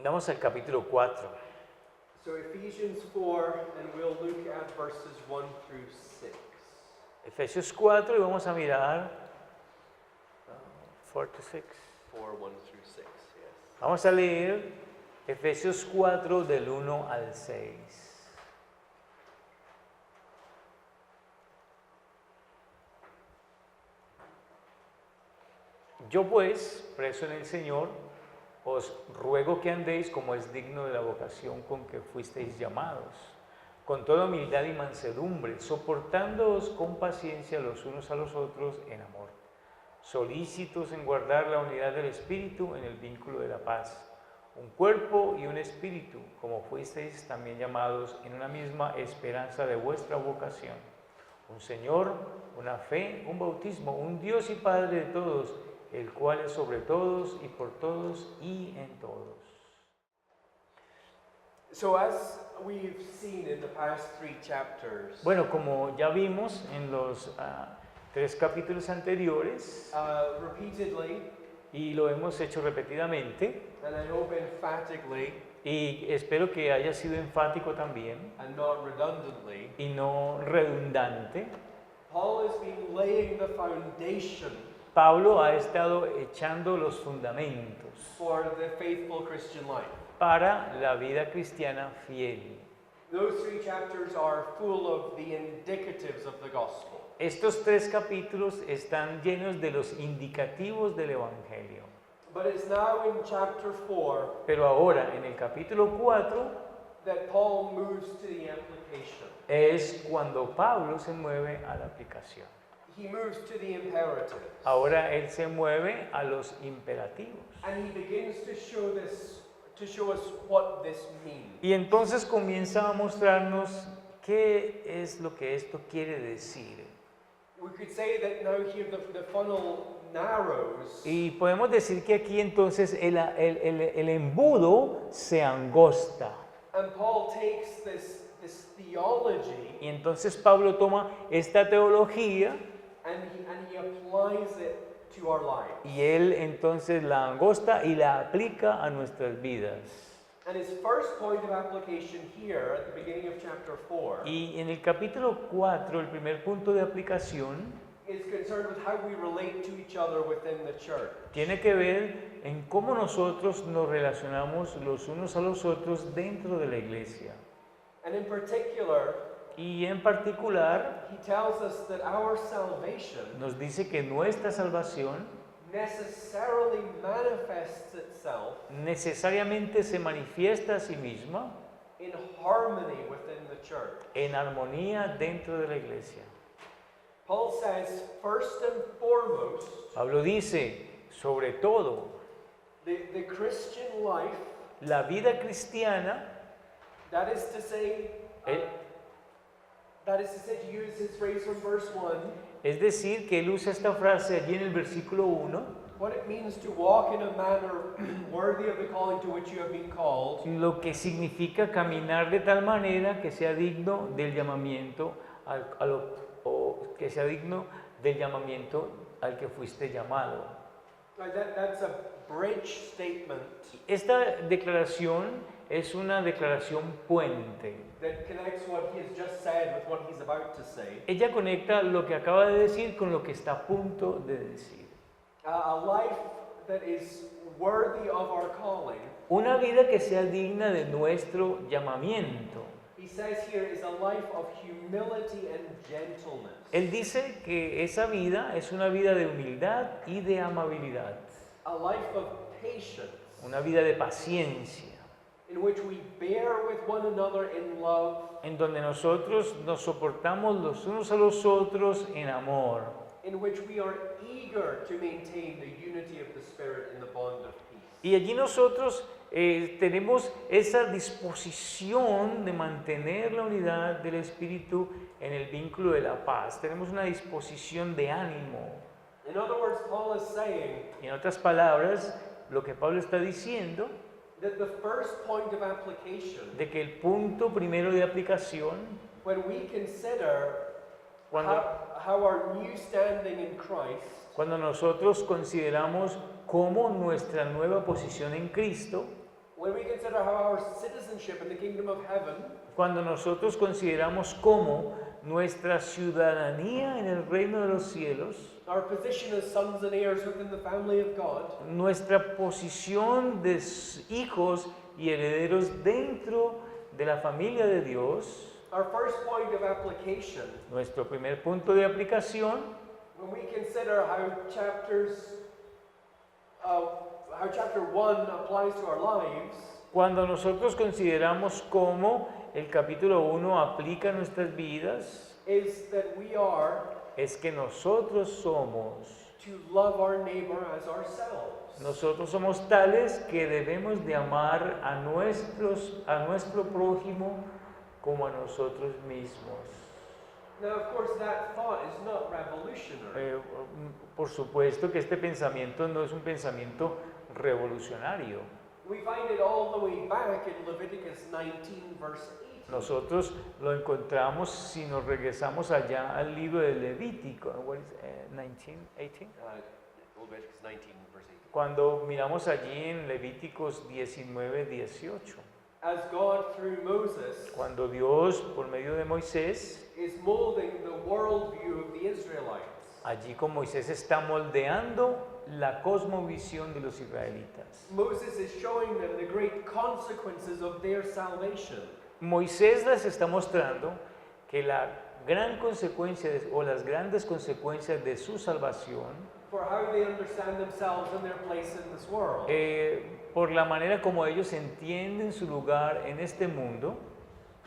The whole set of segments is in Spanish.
Vamos al capítulo 4. So Ephesians 4, and we'll look at verses 1 through 6. Efesios 4 y vamos a mirar 4 to 6. 4, 1 through 6, yes. Vamos a leer Efesios 4 del 1 al 6. Yo pues, preso en el Señor, os ruego que andéis como es digno de la vocación con que fuisteis llamados, con toda humildad y mansedumbre, soportándoos con paciencia los unos a los otros en amor, solícitos en guardar la unidad del Espíritu en el vínculo de la paz, un cuerpo y un espíritu, como fuisteis también llamados en una misma esperanza de vuestra vocación, un Señor, una fe, un bautismo, un Dios y Padre de todos, el cual es sobre todos y por todos y en todos. So as we've seen in the past 3 chapters, Bueno, como ya vimos en los 3 capítulos anteriores, repeatedly, y lo hemos hecho repetidamente, and I hope emphatically, y espero que haya sido enfático también, and not redundantly, y no redundante, Paul has been laying the foundation Pablo ha estado echando los fundamentos for the faithful Christian life. para la vida cristiana fiel. Those 3 chapters are full of the indicatives of the gospel. Estos 3 capítulos están llenos de los indicativos del Evangelio. But it's now in chapter 4 Pero ahora, en el capítulo 4, that Paul moves to the application. es cuando Pablo se mueve a la aplicación. He moves to the imperatives. Ahora él se mueve a los imperativos. And he begins to show us what this means. Y entonces comienza a mostrarnos qué es lo que esto quiere decir. We could say that now here the funnel narrows, Y podemos decir que aquí entonces el embudo se angosta. and Paul takes this theology Y entonces Pablo toma esta teología and he applies it to our lives. y él entonces la angosta y la aplica a nuestras vidas. And his first point of application here at the beginning of chapter 4 Y en el capítulo 4, el primer punto de aplicación is concerned with how we relate to each other within the church. tiene que ver en cómo nosotros nos relacionamos los unos a los otros dentro de la iglesia. And in particular, Y en particular he tells us that our salvation nos dice que nuestra salvación necessarily manifests itself necesariamente se manifiesta a sí misma in harmony within the church. en armonía dentro de la iglesia. Paul says, first and foremost, Pablo dice, sobre todo, the Christian life, la vida cristiana, that is to say, eh, to use his phrase from verse 1, es decir, que él usa esta frase allí en el versículo 1, what it means to walk in a manner worthy of the calling to which you have been called, lo que significa caminar de tal manera que sea digno del llamamiento que sea digno del llamamiento al que fuiste llamado. That's a bridge statement Esta declaración es una declaración puente. that connects what he has just said with what he's about to say. Ella conecta lo que acaba de decir con lo que está a punto de decir. A life that is worthy of our calling, Una vida que sea digna de nuestro llamamiento. he says here, is a life of humility and gentleness. Él dice que esa vida es una vida de humildad y de amabilidad. A life of patience, Una vida de paciencia, in which we bear with one another in love, en donde nosotros nos soportamos los unos a los otros en amor, in which we are eager to maintain the unity of the Spirit in the bond of peace. y allí nosotros tenemos esa disposición de mantener la unidad del Espíritu en el vínculo de la paz. Tenemos una disposición de ánimo. In other words, Paul is saying Y en otras palabras, lo que Pablo está diciendo, that the first point of application, de que el punto primero de aplicación, when we consider cuando, how our new standing in Christ cuando nosotros consideramos cómo nuestra nueva posición en Cristo When we consider how our citizenship in the kingdom of heaven cuando nosotros consideramos cómo nuestra ciudadanía en el reino de los cielos, our position as sons and heirs within the family of God, nuestra posición de hijos y herederos dentro de la familia de Dios, our first point of application, nuestro primer punto de aplicación, when we consider how chapter 1 applies to our lives, cuando nosotros consideramos cómo el capítulo 1 aplica a nuestras vidas, is that we are es que nosotros somos tales que debemos de amar a nuestro prójimo como a nosotros mismos. Now, of course, that thought is not revolutionary. Por supuesto que este pensamiento no es un pensamiento revolucionario. We find it all the way back in Leviticus 19, verse 18. Nosotros lo encontramos si nos regresamos allá al libro de Levítico. What is 19, 18? Leviticus 19, verse 18. Cuando miramos allí en Levíticos 19, 18. As God, through Moses, Cuando Dios, por medio de Moisés, is molding the worldview of the Israelites. allí con Moisés está moldeando la cosmovisión de los israelitas. Moses is showing them the great consequences of their salvation. Moisés les está mostrando que la gran consecuencia o las grandes consecuencias de su salvación, For how they understand themselves and their place in this world. por la manera como ellos entienden su lugar en este mundo.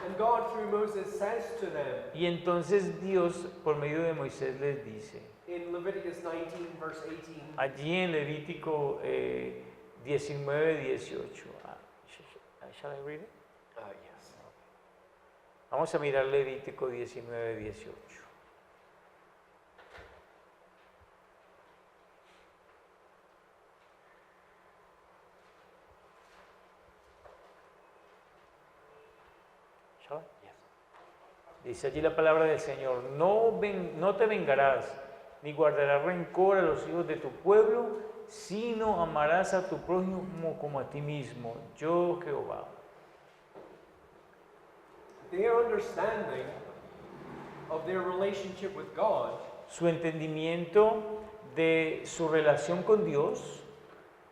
And God, through Moses, says to them Y entonces Dios, por medio de Moisés, les dice, in Leviticus 19, verse 18, allí en Levítico 19, 18. Shall I read it? yes. Vamos a mirar Levítico 19, 18. Shall I? Yes. Dice allí la palabra del Señor, no te vengarás, ni guardarás rencor a los hijos de tu pueblo, sino amarás a tu prójimo como a ti mismo, yo Jehová. Their understanding of their relationship with God Su entendimiento de su relación con Dios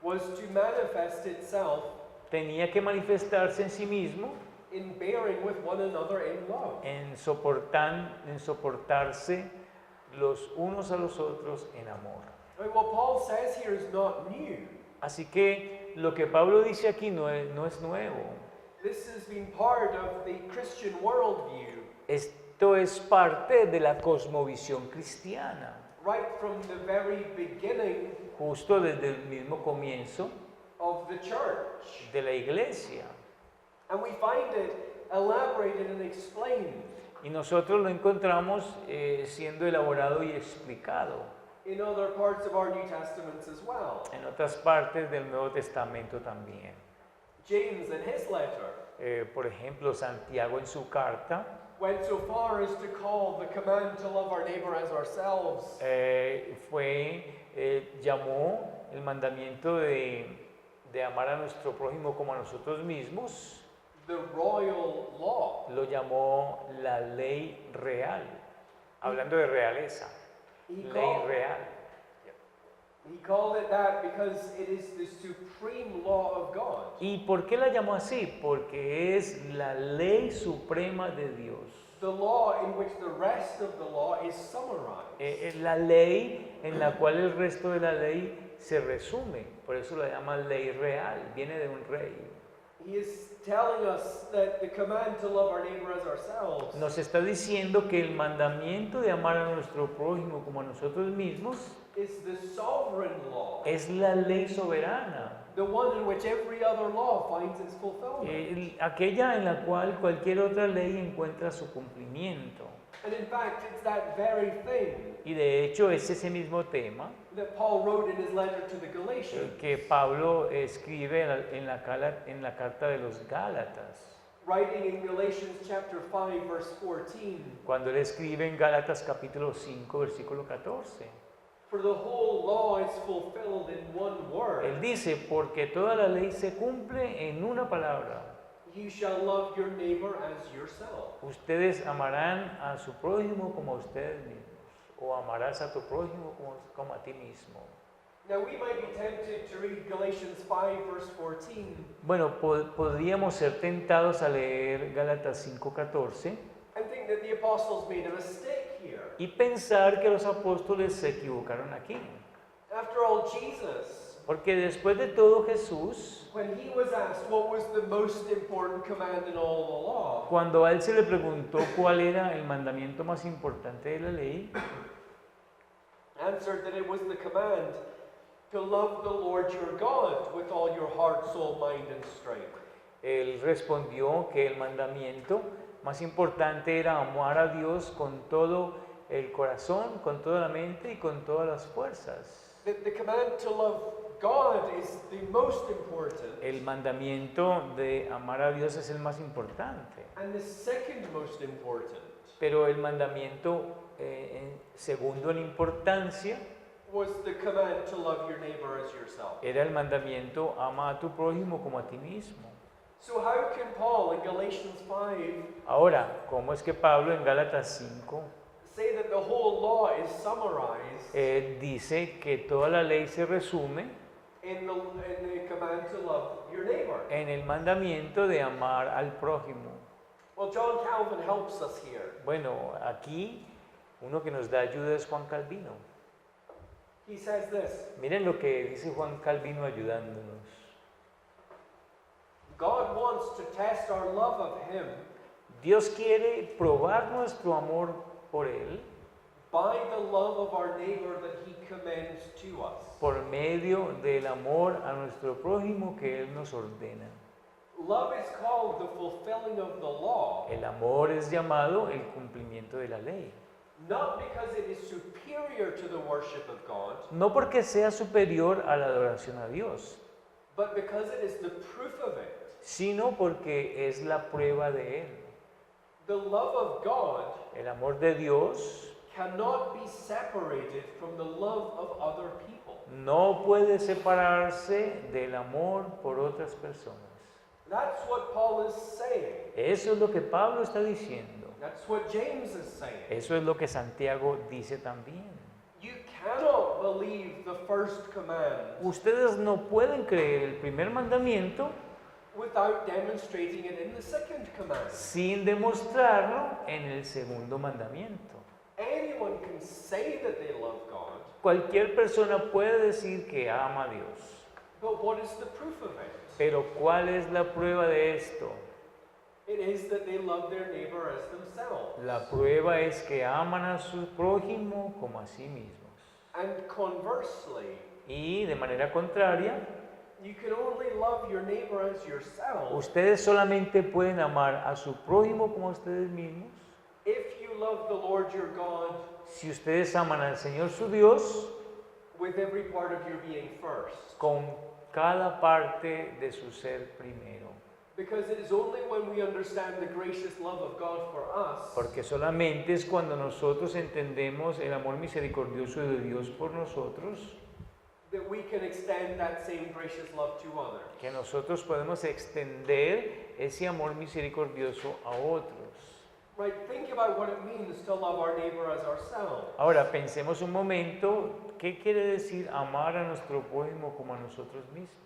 was to manifest itself tenía que manifestarse en sí mismo in bearing with one another in love. en soportarse los unos a los otros en amor. I mean, what Paul says here is not new. Así que lo que Pablo dice aquí no es nuevo. This has been part of the Christian worldview Esto es parte de la cosmovisión cristiana. right from the very beginning Justo desde el mismo comienzo of the church. de la iglesia. And we find it elaborated and explained Y nosotros lo encontramos siendo elaborado y explicado in other parts of our New Testaments as well. en otras partes del Nuevo Testamento también. James, in his letter, Por ejemplo, Santiago en su carta went so far as to call the command to love our neighbor as ourselves llamó el mandamiento de amar a nuestro prójimo como a nosotros mismos, the royal law. lo llamó la ley real, hablando de realeza, He ley called, real. he called it that because it is the supreme law of God. ¿Y por qué la llamó así? Porque es la ley suprema de Dios. The law in which the rest of the law is summarized. Es la ley en la cual el resto de la ley se resume, por eso la llama ley real, viene de un rey. He is telling us that the command to love our neighbor as ourselves Nos está diciendo que el mandamiento de amar a nuestro prójimo como a nosotros mismos is the sovereign law, es la ley soberana, the one in which every other law finds its fulfillment. aquella en la cual cualquier otra ley encuentra su cumplimiento. And in fact, it's that very thing Y de hecho es ese mismo tema that Paul wrote in his letter to the Galatians, que Pablo escribe en la carta de los Gálatas, writing in Galatians chapter 5, verse 14. cuando él escribe en Gálatas capítulo 5, versículo 14. For the whole law is fulfilled in one word. Él dice, porque toda la ley se cumple en una palabra. You shall love your neighbor as yourself. Ustedes amarán a su prójimo como a ustedes mismos, o amarás a tu prójimo como a ti mismo. Now we might be tempted to read Galatians 5 verse 14 Bueno, podríamos ser tentados a leer Gálatas 5:14 and think that the apostles made a mistake here. y pensar que los apóstoles se equivocaron aquí. After all, Jesus, Porque después de todo Jesús, when he was asked what was the most important command in all the law, cuando a él se le preguntó cuál era el mandamiento más importante de la ley, answered that it was the command to love the Lord your God with all your heart, soul, mind, and strength. él respondió que el mandamiento más importante era amar a Dios con todo el corazón, con toda la mente y con todas las fuerzas. The command to love God is the most important, El mandamiento de amar a Dios es el más importante, and the second most important pero el mandamiento segundo en importancia was the command to love your neighbor as yourself. era el mandamiento ama a tu prójimo como a ti mismo. So how can Paul in Galatians 5 Ahora, ¿cómo es que Pablo en Gálatas 5 say that the whole law is summarized dice que toda la ley se resume in the command to love your neighbor? en el mandamiento de amar al prójimo? Well, John Calvin helps us here. Bueno, aquí uno que nos da ayuda es Juan Calvino. He says this: Miren lo que dice Juan Calvino ayudándonos. God wants to test our love of him Dios quiere probar nuestro amor por Él by the love of our neighbor that he commends to us. por medio del amor a nuestro prójimo que Él nos ordena. Love is called the fulfilling of the law, El amor es llamado el cumplimiento de la ley. not because it is superior to the worship of God, No porque sea superior a la adoración a Dios, but because it is the proof of it. sino porque es la prueba de Él. The love of God El amor de Dios cannot be separated from the love of other people. no puede separarse del amor por otras personas. That's what Paul is saying. Eso es lo que Pablo está diciendo. That's what James is saying. Eso es lo que Santiago dice también. You cannot believe the first command Ustedes no pueden creer el primer mandamiento without demonstrating it in the second command. sin demostrarlo en el segundo mandamiento. Anyone can say that they love God, Cualquier persona puede decir que ama a Dios, but what is the proof of it? pero ¿cuál es la prueba de esto? It is that they love their neighbor as themselves. La prueba es que aman a su prójimo como a sí mismos. And conversely, Y de manera contraria, you can only love your neighbor as yourself ustedes solamente pueden amar a su prójimo como a ustedes mismos if you love the Lord your God si ustedes aman al Señor su Dios with every part of your being first. con cada parte de su ser primero. Because it is only when we understand the gracious love of God for us Porque solamente es cuando nosotros entendemos el amor misericordioso de Dios por nosotros that we can extend that same gracious love to others. que nosotros podemos extender ese amor misericordioso a otros. Right? Think about what it means to love our neighbor as ourselves. Ahora pensemos un momento, ¿qué quiere decir amar a nuestro prójimo como a nosotros mismos?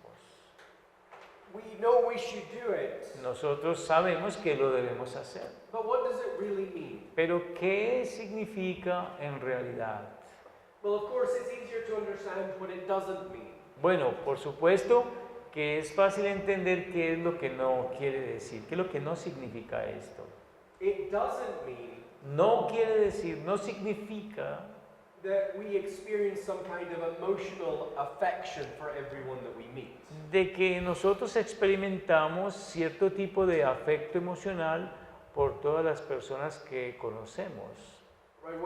We know we should do it, Nosotros sabemos que lo debemos hacer, but what does it really mean? pero ¿qué significa en realidad? Well, of course, it's easier to understand what it doesn't mean. Bueno, por supuesto que es fácil entender qué es lo que no quiere decir, qué es lo que no significa esto. It doesn't mean No quiere decir, no significa that we experience some kind of emotional affection for everyone that we meet. de que nosotros experimentamos cierto tipo de afecto emocional por todas las personas que conocemos. Right?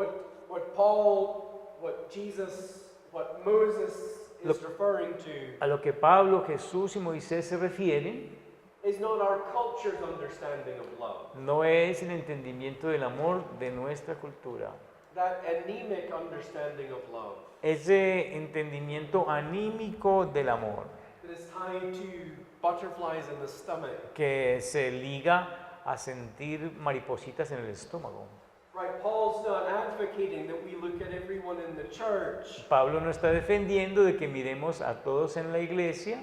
What Paul, what Jesus, what Moses is referring to A lo que Pablo, Jesús y Moisés se refieren is not our culture's understanding of love. no es el entendimiento del amor de nuestra cultura. that anemic understanding of love ese entendimiento anímico del amor that is tied to butterflies in the stomach. que se liga a sentir maripositas en el estómago. Right, Paul's not advocating that we look at everyone in the church Pablo no está defendiendo de que miremos a todos en la iglesia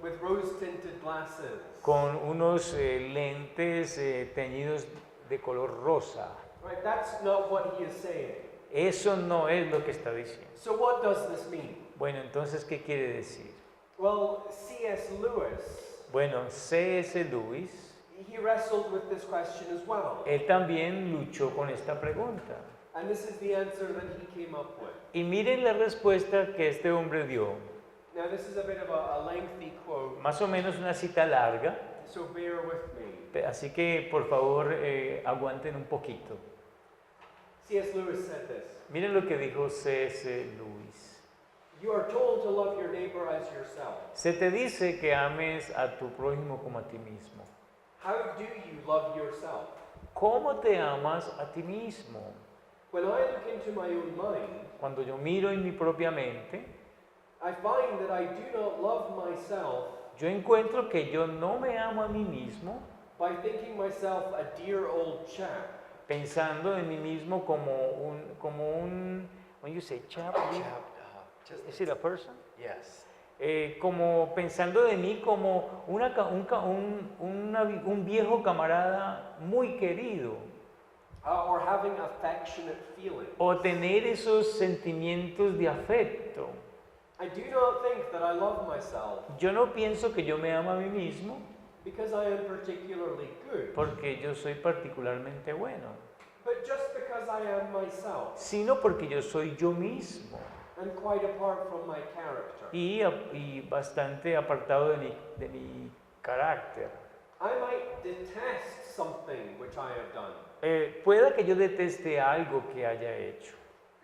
with rose-tinted glasses. con unos lentes teñidos de color rosa. Right, that's not what he is saying. Eso no es lo que está diciendo. So what does this mean? Bueno, entonces, ¿qué quiere decir? Well, C.S. Lewis, Bueno, C.S. Lewis, he wrestled with this question as well. él también luchó con esta pregunta. And this is the answer that he came up with. Y miren la respuesta que este hombre dio. Now, this is a bit of a lengthy quote, Más o menos una cita larga, so bear with me. así que por favor aguanten un poquito. C.S. Lewis said this. Miren lo que dijo C.S. Lewis. You are told to love your neighbor as yourself. Se te dice que ames a tu prójimo como a ti mismo. How do you love yourself? ¿Cómo te amas a ti mismo? When I look into my own mind, Cuando yo miro en mi propia mente, I find that I do not love myself yo encuentro que yo no me amo a mí mismo by thinking myself a dear old chap. pensando en mí mismo como un when you say chap, is it a person? Yes. Como pensando de mí como un viejo camarada muy querido, Or having affectionate feelings. o tener esos sentimientos de afecto. I do not think that I love myself Yo no pienso que yo me amo a mí mismo because I am particularly good, porque yo soy particularmente bueno, but just because I am myself sino porque yo soy yo mismo and quite apart from my character. y bastante apartado de mi carácter. I might detest something which I have done. Pueda que yo deteste algo que haya hecho.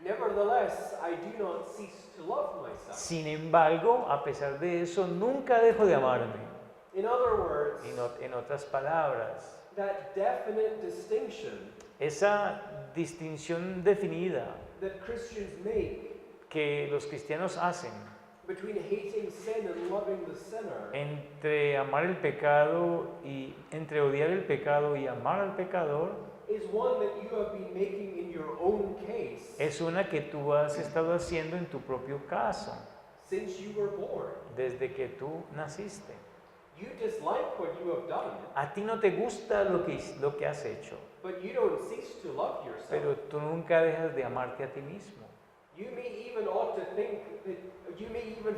Nevertheless, I do not cease to love myself. Sin embargo, a pesar de eso, nunca dejo de amarme. In other words, En otras palabras, that definite distinction esa distinción definida that Christians make que los cristianos hacen between hating sin and loving the sinner entre amar el pecado y entre odiar el pecado y amar al pecador is one that you have been making in your own case es una que tú has estado haciendo en tu propio caso since you were born. desde que tú naciste. You dislike what you have done, A ti no te gusta lo que has hecho, but you don't cease to love pero yourself. tú nunca dejas de amarte a ti mismo. You may even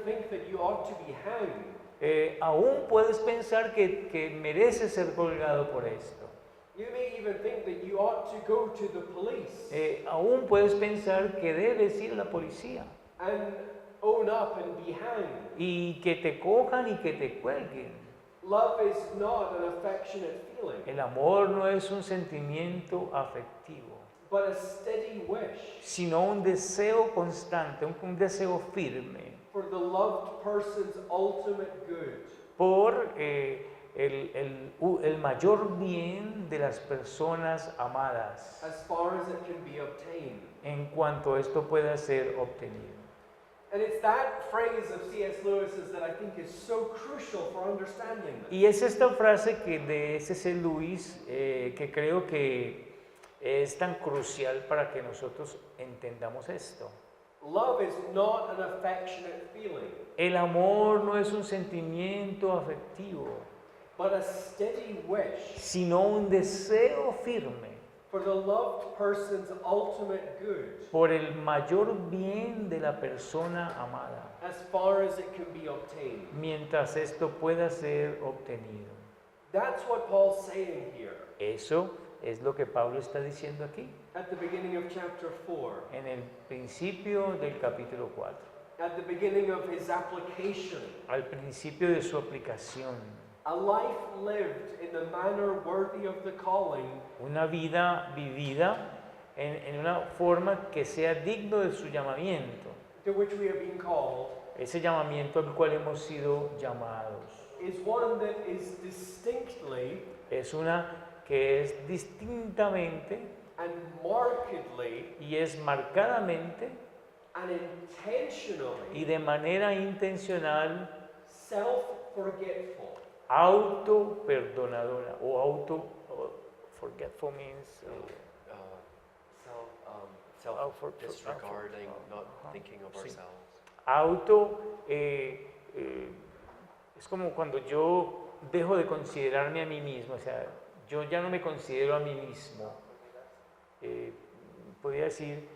think that you ought to be hanged. Aún puedes pensar que mereces ser colgado por esto. You may even think that you ought to go to the police Aún puedes pensar que debes ir a la policía and own up and be hanged. y que te cojan y que te cuelguen. Love is not an affectionate feeling, El amor no es un sentimiento afectivo, but a steady wish sino un deseo constante, un deseo firme for the loved person's ultimate good. por el mayor bien de las personas amadas As far as it can be obtained. en cuanto esto pueda ser obtenido. And it's that phrase of C.S. Lewis's that I think is so crucial for understanding this. Y es esta frase de C.S. Lewis que creo que es tan crucial para que nosotros entendamos esto. Love is not an affectionate feeling, El amor no es un sentimiento afectivo, but a steady wish sino un deseo firme for the loved person's ultimate good, por el mayor bien de la persona amada, as far as it can be obtained. mientras esto pueda ser obtenido. That's what Paul's saying here Eso es lo que Pablo está diciendo aquí, at the beginning of chapter 4, en el principio del capítulo 4, at the beginning of his application. al principio de su aplicación. A life lived in the manner worthy of the calling Una vida vivida en una forma que sea digno de su llamamiento, to which we have been called ese llamamiento al cual hemos sido llamados. is one that is distinctly Es una que es distintamente and markedly y es marcadamente and intentionally y de manera intencional self-forgetful. auto-perdonadora forgetful means self-disregarding, not thinking of Sí. ourselves. Es como cuando yo dejo de considerarme a mí mismo, o sea, yo ya no me considero a mí mismo. Podría decir,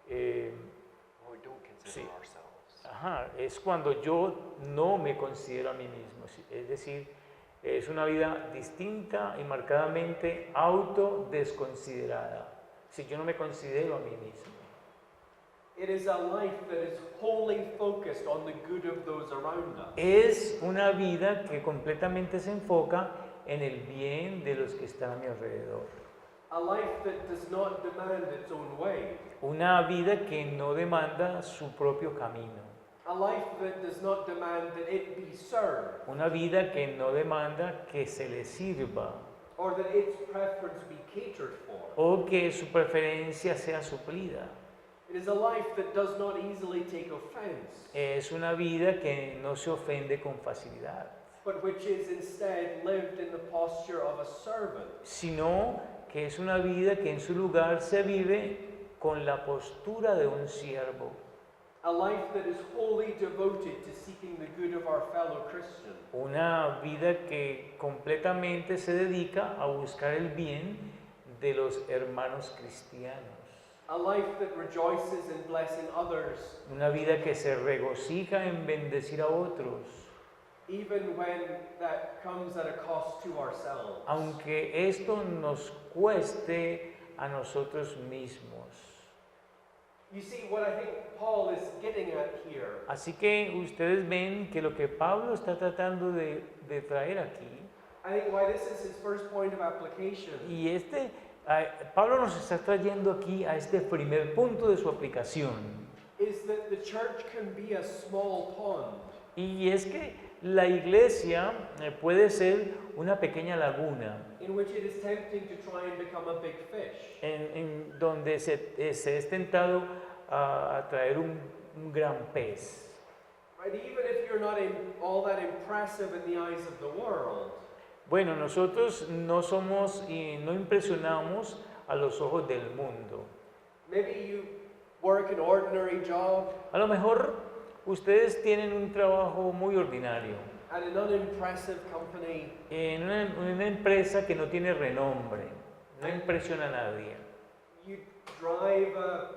We don't consider Sí. ourselves. es cuando yo no me considero a mí mismo, es decir, es una vida distinta y marcadamente autodesconsiderada. Si yo no me considero a mí mismo. It is a life that is wholly focused on the good of those around us. Es una vida que completamente se enfoca en el bien de los que están a mi alrededor. A life that does not demand its own way. Una vida que no demanda su propio camino. A life that does not demand that it be served Una vida que no demanda que se le sirva or that its preference be catered for. o que su preferencia sea suplida. It is a life that does not easily take offense, Es una vida que no se ofende con facilidad, but which is instead lived in the posture of a servant. sino que es una vida que en su lugar se vive con la postura de un siervo. A life that is wholly devoted to seeking the good of our fellow Christians. Una vida que completamente se dedica a buscar el bien de los hermanos cristianos. A life that rejoices in blessing others, Una vida que se regocija en bendecir a otros, even when that comes at a cost to ourselves. aunque esto nos cueste a nosotros mismos. You see, what I think Paul is getting at here Así que ustedes ven que lo que Pablo está tratando de traer aquí, I think why this is his first point of application y Pablo nos está trayendo aquí a este primer punto de su aplicación, is that the church can be a small pond y es que la iglesia puede ser una pequeña laguna in which it is tempting to try and become a big fish. en donde se es tentado a traer un gran pez. Right? Even if you're not all that impressive in the eyes of the world, Bueno, nosotros no somos y no impresionamos a los ojos del mundo. maybe you work an ordinary job A lo mejor ustedes tienen un trabajo muy ordinario at an unimpressive company, en una empresa que no tiene renombre, no impresiona a nadie. you drive a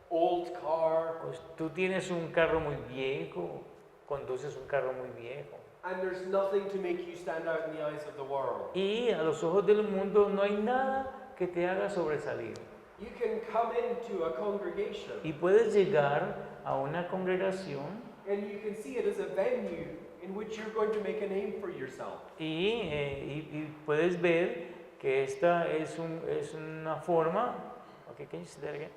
old car, Pues tú tienes un carro muy viejo, conduces un carro muy viejo and there's nothing to make you stand out in the eyes of the world. y a los ojos del mundo no hay nada que te haga sobresalir. You can come into a congregation Y puedes llegar a una congregación and you can see it as a venue in which you're going to make a name for yourself. y puedes ver que esta es una forma. Okay, can you say that again?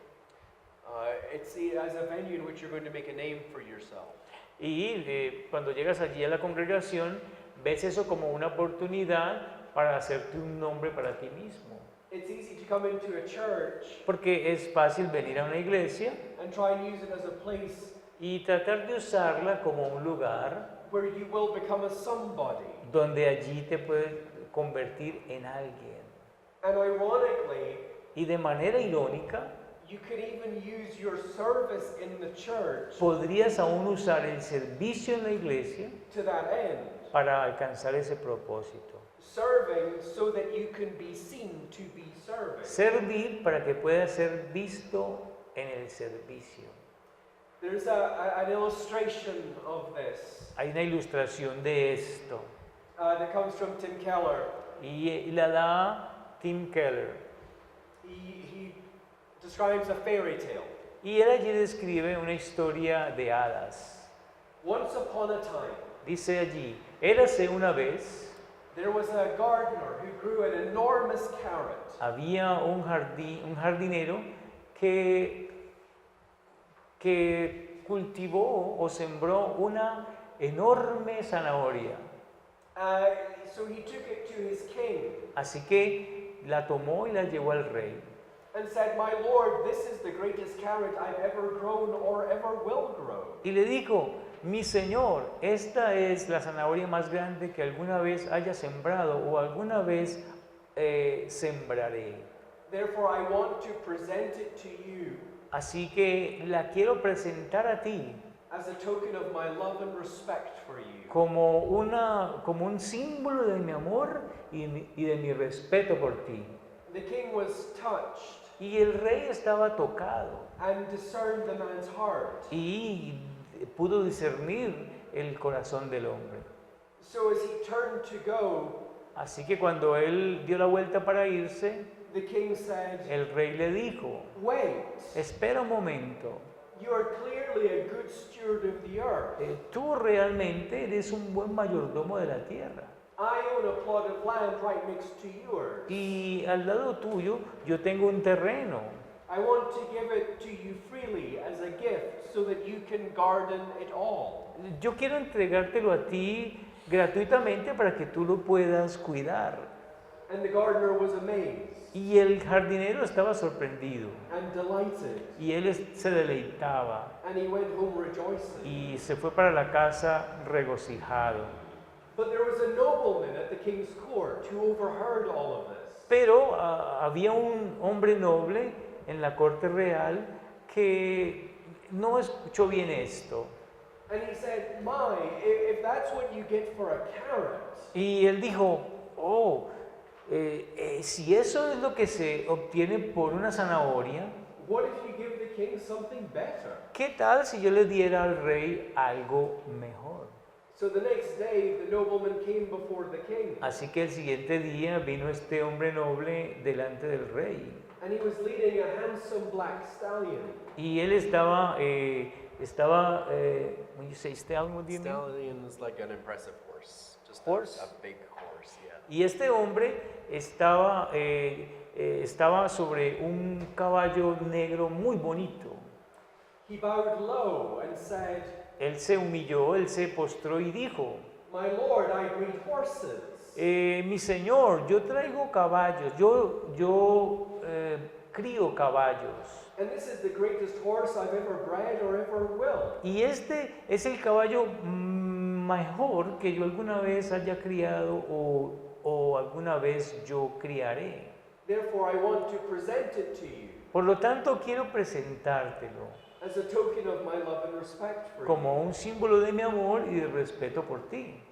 It's seen as a venue in which you're going to make a name for yourself. Y cuando llegas allí a la congregación, ves eso como una oportunidad para hacerte un nombre para ti mismo. It's easy to come into a church Porque es fácil venir a una iglesia and try and use it as a place y tratar de usarla como un lugar where you will become a somebody. donde allí te puedes convertir en alguien. And ironically, Y de manera irónica, you could even use your service in the church podrías aún usar el servicio en la iglesia to that end. para alcanzar ese propósito. Serving so that you can be seen to be serving. Servir para que pueda ser visto en el servicio. There's an illustration of this Hay una ilustración de esto that comes from Tim Keller. y la da Tim Keller. He describes a fairy tale. Y él allí describe una historia de hadas. Once upon a time, Dice allí, érase una vez, there was a gardener who grew an enormous carrot. había un jardinero que cultivó o sembró una enorme zanahoria. So he took it to his king, Así que la tomó y la llevó al rey. and said, "My Lord, this is the greatest carrot I've ever grown or ever will grow." Y le dijo, mi señor, esta es la zanahoria más grande que alguna vez haya sembrado o alguna vez sembraré. Therefore, I want to present it to you Así que la quiero presentar a ti as a token of my love and respect for you. como un símbolo de mi amor y de mi respeto por ti. The king was touched Y el rey estaba tocado and discerned the man's heart. y pudo discernir el corazón del hombre. So as he turned to go, Así que cuando él dio la vuelta para irse, the king said, el rey le dijo, "Wait, espera un momento, you are clearly a good steward of the earth. tú realmente eres un buen mayordomo de la tierra. I own a plot of land right next to yours. Y al lado tuyo yo tengo un terreno. I want to give it to you freely as a gift so that you can garden it all." Yo quiero entregártelo a ti gratuitamente para que tú lo puedas cuidar. And the gardener was amazed Y el jardinero estaba sorprendido and delighted, y él se deleitaba and he went home rejoicing. y se fue para la casa regocijado. But there was a nobleman at the king's court who overheard all of this. Pero había un hombre noble en la corte real que no escuchó bien esto. And he said, "My, if that's what you get for a carrot, Y él dijo, oh, si eso es lo que se obtiene por una zanahoria, what if you give the king something better?" ¿qué tal si yo le diera al rey algo mejor? So the next day, the nobleman came before the king, Así que el siguiente día vino este hombre noble delante del rey. and he was leading a handsome black stallion. Y él estaba, when you say stallion, what do you mean? Stallion is like an impressive horse. Just Horse? A big horse, yeah. Y este hombre estaba sobre un caballo negro muy bonito. He bowed low and said, Él se humilló, él se postró y dijo, "My lord, I breed horses." mi señor, yo traigo caballos, yo crío caballos. And this is the greatest horse I've ever bred or ever will. Y este es el caballo mejor que yo alguna vez haya criado o alguna vez yo criaré. Therefore, I want to present it to you Por lo tanto, quiero presentártelo as a token of my love and respect for you. como un símbolo de mi amor y de respeto por ti.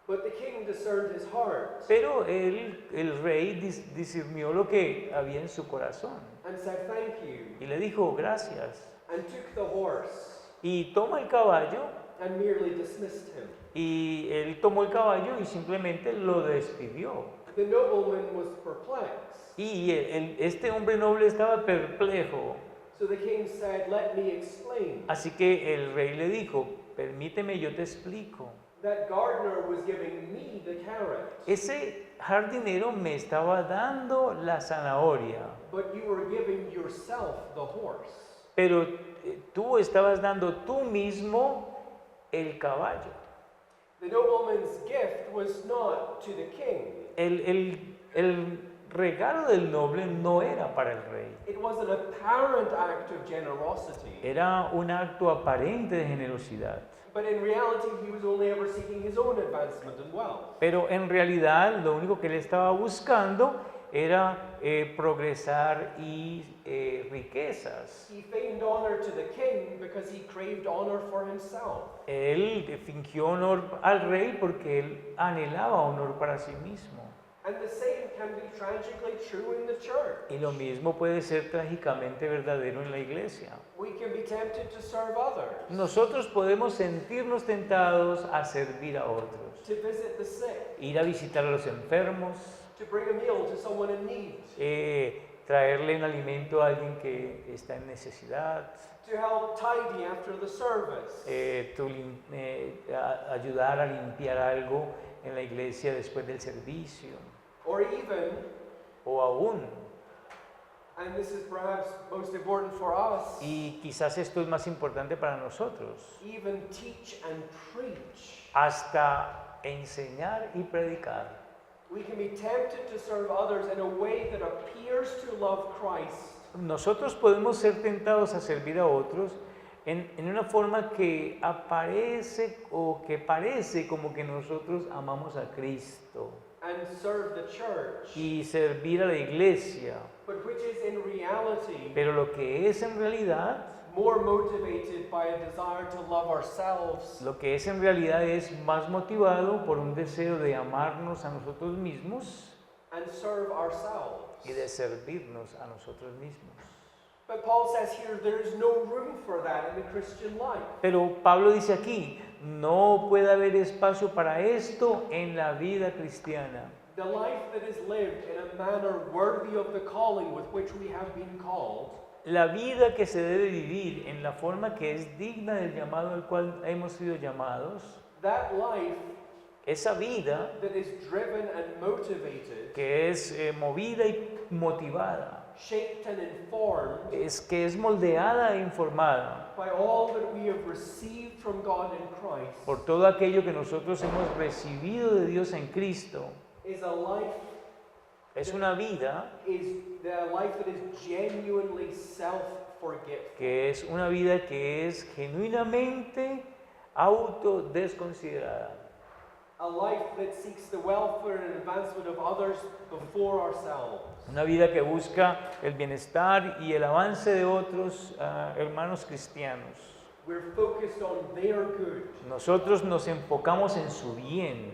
But the king discerned his heart Pero el rey discernió lo que había en su corazón and said, "Thank you," y le dijo, gracias. and took the horse Y toma el caballo and merely dismissed him. y él tomó el caballo y simplemente lo despidió. The nobleman was perplexed. Y este hombre noble estaba perplejo. So the king said, "Let me explain. Así que el rey le dijo, permíteme, yo te explico. That gardener was giving me the carrot, Ese jardinero me estaba dando la zanahoria, but you were giving yourself the horse." pero tú estabas dando tú mismo el caballo. The nobleman's gift was not to the king. El regalo del noble no era para el rey, It was an apparent act of generosity. era un acto aparente de generosidad. But in reality, he was only ever seeking his own advancement and wealth. Pero en realidad lo único que él estaba buscando era progresar y riquezas. He feigned honor to the king because he craved honor for himself. Él fingió honor al rey porque él anhelaba honor para sí mismo. And the same can be tragically true in the church. Y lo mismo puede ser trágicamente verdadero en la iglesia. We can be tempted to serve others, Nosotros podemos sentirnos tentados a servir a otros, to visit the sick, ir a visitar a los enfermos, to bring a meal to someone in need, traerle un alimento a alguien que está en necesidad, to help tidy after the service, ayudar a limpiar algo en la iglesia después del servicio, or even, o aún, and this is perhaps most important for us, y quizás esto es más importante para nosotros, even teach and preach. hasta enseñar y predicar. We can be tempted to serve others in a way that appears to love Christ, nosotros podemos ser tentados a servir a otros en una forma que aparece o que parece como que nosotros amamos a Cristo and serve the church, y servir a la iglesia, but which is in reality pero lo que es en realidad, more motivated by a desire to love ourselves lo que es en realidad es más motivado por un deseo de amarnos a nosotros mismos and serve ourselves. y de servirnos a nosotros mismos. But Paul says here there is no room for that in the Christian life. Pero Pablo dice aquí, no puede haber espacio para esto en la vida cristiana. The life that is lived in a manner worthy of the calling with which we have been called La vida que se debe vivir en la forma que es digna del llamado al cual hemos sido llamados, that life esa vida that is driven and motivated, que es movida y motivada, shaped and informed que es moldeada e informada by all that we have received from God in Christ, por todo aquello que nosotros hemos recibido de Dios en Cristo, is a life es una vida that is genuinely self-forgetful. que es una vida que es genuinamente autodesconsiderada. A life that seeks the welfare and advancement of others before ourselves. Una vida que busca el bienestar y el avance de otros hermanos cristianos. We're focused on their good. Nosotros nos enfocamos en su bien.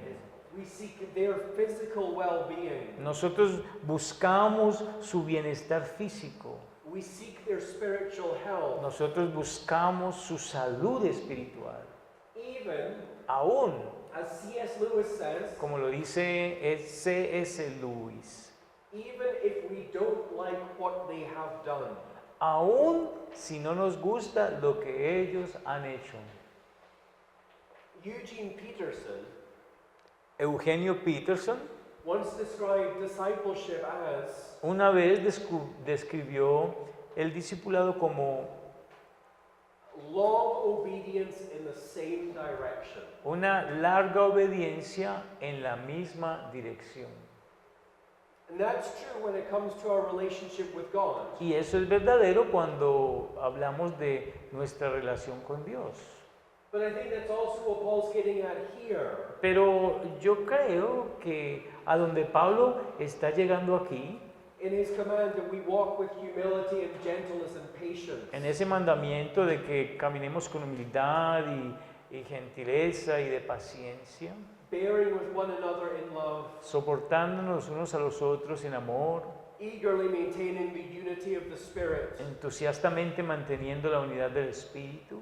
We seek their physical well-being. Nosotros buscamos su bienestar físico. We seek their spiritual health. Nosotros buscamos su salud espiritual. Even, Aún, as C.S. Lewis says, como lo dice C.S. Lewis, even if we don't like what they have done, aún si no nos gusta lo que ellos han hecho. Eugene Peterson Eugenio Peterson once described discipleship as una vez describió el discipulado como long obedience in the same direction. una larga obediencia en la misma dirección. And that's true when it comes to our relationship with God. Y eso es verdadero cuando hablamos de nuestra relación con Dios. But I think that's also what Paul's getting at here. Pero yo creo que a donde Pablo está llegando aquí, In his command that we walk with humility and gentleness and patience. en ese mandamiento de que caminemos con humildad y gentileza y de paciencia, Bearing with one another in love, soportándonos unos a los otros en amor, eagerly maintaining the unity of the Spirit, entusiastamente manteniendo la unidad del Espíritu,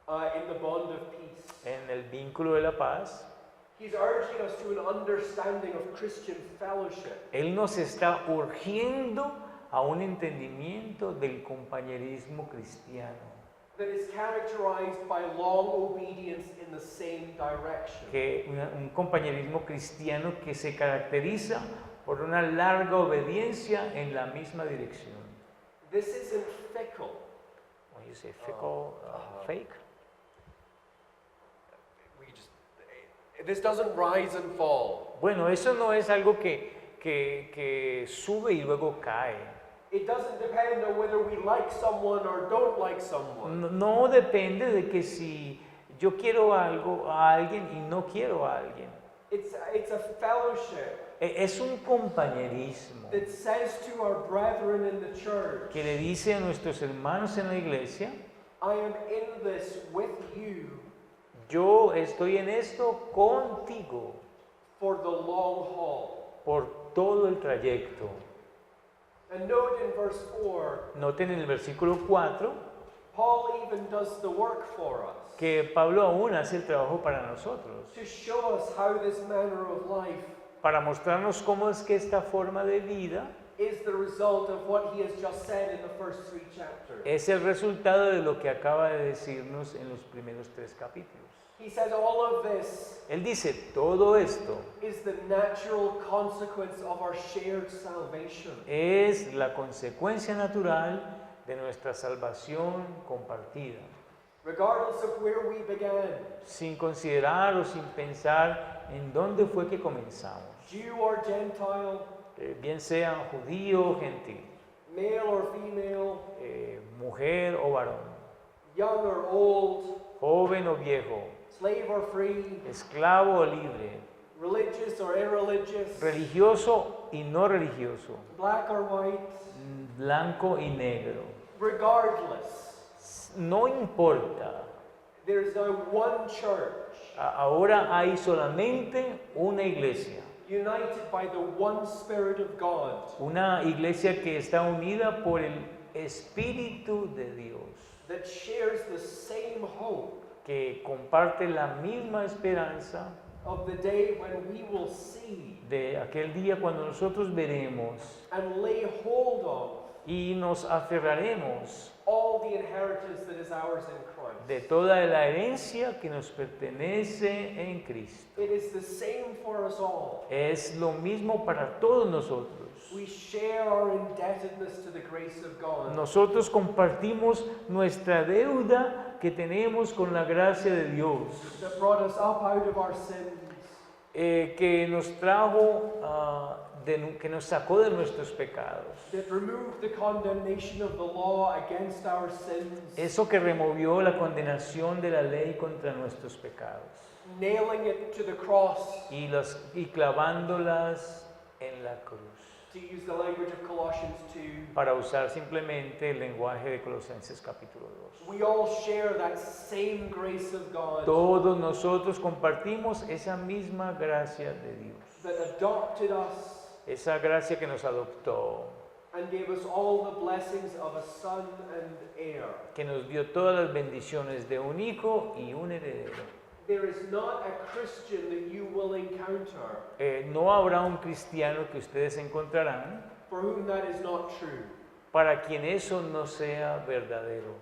in the bond of peace. en el vínculo de la paz. He's urging us to an understanding of Christian fellowship. Él nos está urgiendo a un entendimiento del compañerismo cristiano, That is characterized by long obedience in the same direction. un compañerismo cristiano que se caracteriza por una larga obediencia en la misma dirección. This isn't fickle. When you say fickle, fake? This doesn't rise and fall. Bueno, eso no es algo que sube y luego cae. It doesn't depend on whether we like someone or don't like someone. No depende de que si yo quiero algo a alguien y no quiero a alguien. It's a fellowship Es un compañerismo that says to our brethren in the church, que le dice a nuestros hermanos en la iglesia, I am in this with you yo estoy en esto contigo for the long haul. por todo el trayecto. And note in verse 4, Noten en el versículo 4 Paul even does the work for us que Pablo aún hace el trabajo para nosotros, to show us how this manner of life para mostrarnos cómo es que esta forma de vida is the result of what he has just said in the first 3 chapters. es el resultado de lo que acaba de decirnos en los primeros 3 capítulos. He says all of this Él dice, todo esto is the natural consequence of our shared salvation. es la consecuencia natural de nuestra salvación compartida, Regardless of where we began, sin considerar o sin pensar en dónde fue que comenzamos, Jew or Gentile, bien sea judío o gentil, male or female, mujer o varón, young or old, joven o viejo, slave or free, esclavo o libre, religious or irreligious, religioso y no religioso, black or white, blanco y negro. regardless, No importa. there's now one church Ahora hay solamente una iglesia. united by the one Spirit of God, Una iglesia que está unida por el Espíritu de Dios, that shares the same hope que comparte la misma esperanza of the day when we will see de aquel día cuando nosotros veremos and lay hold of y nos aferraremos all the inheritance that is ours in Christ. de toda la herencia que nos pertenece en Cristo. It is the same for us all. Es lo mismo para todos nosotros. We share our indebtedness to the grace of God. Nosotros compartimos nuestra deuda que tenemos con la gracia de Dios, That brought us up out of our sins, que nos trajo, que nos sacó de nuestros pecados. that removed the condemnation of the law against our sins, Eso que removió la condenación de la ley contra nuestros pecados nailing it to the cross, y clavándolas en la cruz. to use the language of Colossians 2. Para usar simplemente el lenguaje de Colosenses capítulo 2. We all share that same grace of God Todos nosotros compartimos esa misma gracia de Dios. that adopted us Esa gracia que nos adoptó, and gave us all the blessings of a son and heir. que nos dio todas las bendiciones de un hijo y un heredero. There is not a Christian that you will encounter No habrá un cristiano que ustedes encontrarán for whom that is not true. para quien eso no sea verdadero.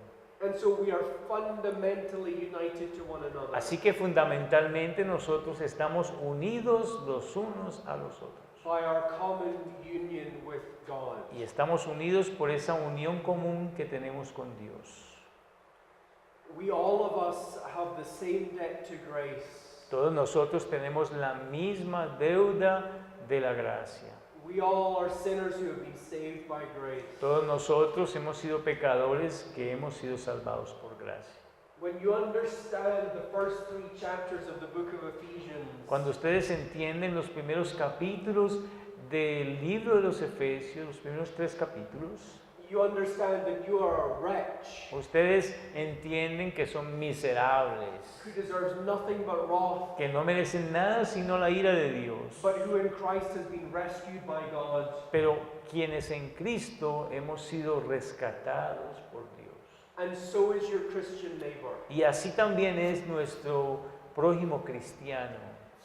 And so we are fundamentally united to one another. Así que fundamentalmente nosotros estamos unidos los unos a los otros. By our common union with God. Y estamos unidos por esa unión común que tenemos con Dios. We all of us have the same debt to grace. Todos nosotros tenemos la misma deuda de la gracia. We all are sinners who have been saved by grace. Todos nosotros hemos sido pecadores que hemos sido salvados por gracia. When you understand the first 3 chapters of the book of Ephesians, Cuando ustedes entienden los primeros capítulos del libro de los Efesios, los primeros 3 capítulos, you understand that you are a wretch ustedes entienden que son miserables, who deserves nothing but wrath, que no merecen nada sino la ira de Dios, but who in Christ has been rescued by God. pero quienes en Cristo hemos sido rescatados por Dios. And so is your Christian neighbor. Y así también es nuestro prójimo cristiano.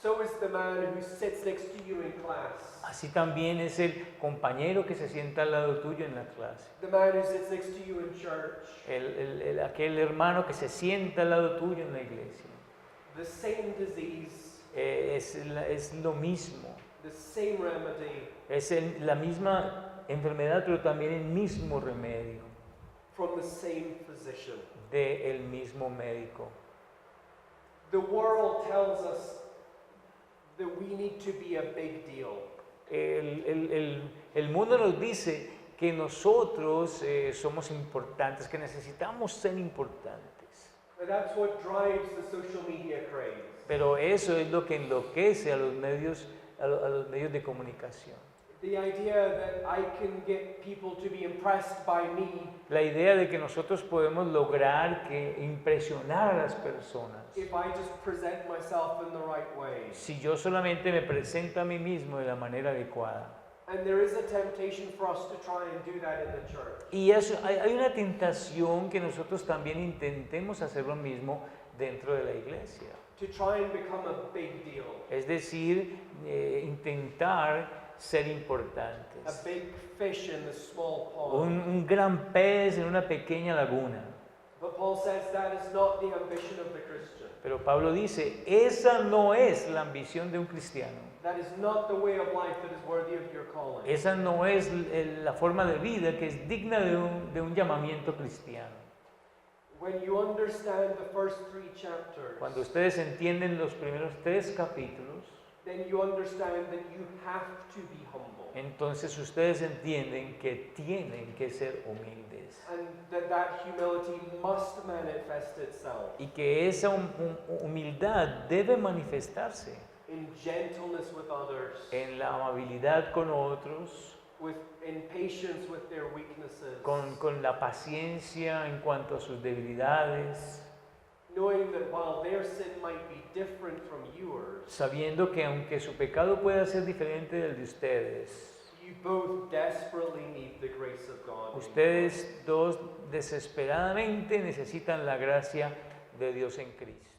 So is the man who sits next to you in class. Así también es el compañero que se sienta al lado tuyo en la clase. The man who sits next to you in church. Aquel hermano que se sienta al lado tuyo en la iglesia. The same disease, Es lo mismo. the same remedy Es la misma enfermedad, pero también el mismo remedio from the same physician. del mismo médico. The world tells us that we need to be a big deal. El mundo nos dice que nosotros somos importantes, que necesitamos ser importantes. And that's what drives the social media craze. Pero eso es lo que enloquece a los medios de comunicación. The idea that I can get people to be impressed by me La idea de que nosotros podemos lograr impresionar a las personas. if I just present myself in the right way. Si yo solamente me presento a mí mismo de la manera adecuada. And there is a temptation for us to try and do that in the church. Y hay una tentación que nosotros también intentemos hacer lo mismo dentro de la iglesia. To try and become a big deal. Es decir, intentar ser A importantes. big fish in the small pond. Un gran pez en una pequeña laguna. But Paul says that is not the ambition of the Christian. Pero Pablo dice, esa no es la ambición de un cristiano. That is not the way of life that is worthy of your calling. Esa no es la forma de vida que es digna de un llamamiento cristiano. When you understand the first 3 chapters, Cuando ustedes entienden los primeros 3 capítulos, then you understand that you have to be humble. entonces ustedes entienden que tienen que ser humildes And that humility must manifest itself y que esa humildad debe manifestarse in gentleness with others, en la amabilidad con otros, in patience with their weaknesses, con la paciencia en cuanto a sus debilidades, knowing that while their sin might be different from yours, sabiendo que aunque su pecado pueda ser diferente del de ustedes, you both desperately need the grace of God. ustedes dos desesperadamente necesitan la gracia de Dios en Cristo.